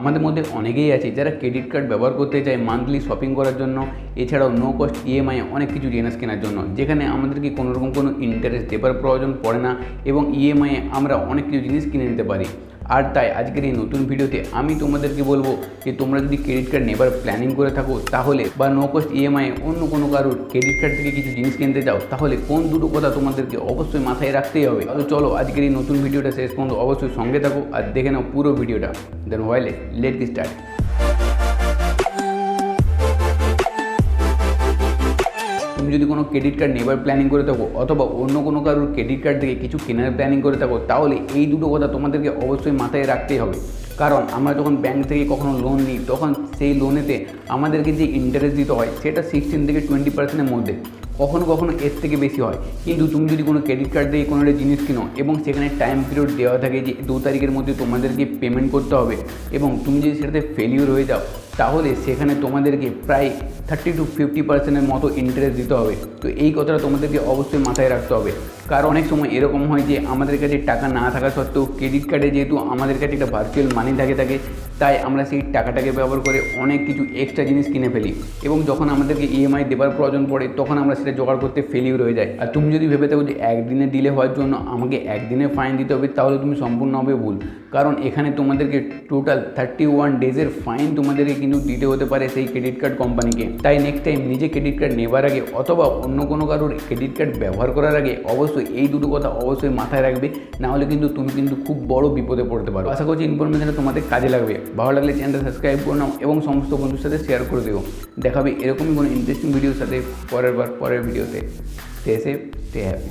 আমাদের মধ্যে অনেকেই আছে যারা ক্রেডিট কার্ড ব্যবহার করতে চায় মান্থলি শপিং করার জন্য, এছাড়াও নো কস্ট ইএমআই অনেক কিছু জিনিস কেনার জন্য, যেখানে আমাদেরকে কোনো রকম কোনো ইন্টারেস্ট দেবার প্রয়োজন পড়ে না এবং ইএমআইয়ে আমরা অনেক কিছু জিনিস কিনে নিতে পারি। আর তাই আজকের এই নতুন ভিডিওতে আমি তোমাদেরকে বলবো যে তোমরা যদি ক্রেডিট কার্ড নেবার প্ল্যানিং করে থাকো তাহলে, বা নো কস্ট ইএমআইয়ে অন্য কোনো কারোর ক্রেডিট কার্ড থেকে কিছু জিনিস কিনতে চাও, তাহলে কোন দুটো কথা তোমাদেরকে অবশ্যই মাথায় রাখতেই হবে। তো চলো আজকের এই নতুন ভিডিওটা শেষ পর্যন্ত অবশ্যই সঙ্গে থাকো আর দেখে নাও পুরো ভিডিওটা। দেন ওয়াইলে লেট স্টার্ট। তুমি যদি কোনো ক্রেডিট কার্ড নেবার প্ল্যানিং করে থাকো অথবা অন্য কোনো কারোর ক্রেডিট কার্ড থেকে কিছু কেনার প্ল্যানিং করে থাকো, তাহলে এই দুটো কথা তোমাদেরকে অবশ্যই মাথায় রাখতেই হবে। কারণ আমরা যখন ব্যাংক থেকে কখনো লোন নিই তখন সেই লোনেতে আমাদেরকে যে ইন্টারেস্ট দিতে হয় সেটা 16 থেকে 20% মধ্যে, কখনো কখনো এর থেকে বেশি হয়। কিন্তু তুমি যদি কোনো ক্রেডিট কার্ড দিয়ে কোনো একটা জিনিস কিনো এবং সেখানে টাইম পিরিয়ড দেওয়া থাকে যে 2 তারিখের মধ্যে তোমাদেরকে পেমেন্ট করতে হবে, এবং তুমি যদি সেটাতে ফেলিওর হয়ে যাও তাহলে সেখানে তোমাদেরকে প্রায় 30 to 50% মতো ইন্টারেস্ট দিতে হবে। তো এই কথাটা তোমাদেরকে অবশ্যই মাথায় রাখতে হবে। কারণ অনেক সময় এরকম হয় যে আমাদের কাছে টাকা না থাকা সত্ত্বেও ক্রেডিট কার্ডে যেহেতু আমাদের কাছে একটা ভার্চুয়াল মানি থাকে তাই আমরা সেই টাকাটাকে ব্যবহার করে অনেক কিছু এক্সট্রা জিনিস কিনে ফেলি, এবং যখন আমাদেরকে ইএমআই দেবার প্রয়োজন পড়ে তখন আমরা সেটা জোগাড় করতে ফেলিওর হয়ে যায়। আর তুমি যদি ভেবে থাকো যে একদিনে ডিলে হওয়ার জন্য আমাকে একদিনে ফাইন দিতে হবে, তাহলে তুমি সম্পূর্ণভাবে ভুল। কারণ এখানে তোমাদেরকে টোটাল 31 ডেজের ফাইন তোমাদেরকে কিন্তু দিতে হতে পারে সেই ক্রেডিট কার্ড কোম্পানিকে। তাই নেক্সট টাইম নিজে ক্রেডিট কার্ড নেবার আগে অথবা অন্য কোনো কারোর ক্রেডিট কার্ড ব্যবহার করার আগে অবশ্যই এই দুটো কথা অবশ্যই মাথায় রাখবে, নাহলে কিন্তু তুমি খুব বড় বিপদে পড়তে পারো। আশা করছি ইনফরমেশনটা তোমাদের কাজে লাগবে। ভালো লাগলে চ্যানেলটা সাবস্ক্রাইব করে নাও এবং সমস্ত বন্ধুর সাথে শেয়ার করে দিও। দেখাবে এরকমই কোনো ইন্টারেস্টিং ভিডিওর সাথে পরের ভিডিওতে। Stay safe, stay happy.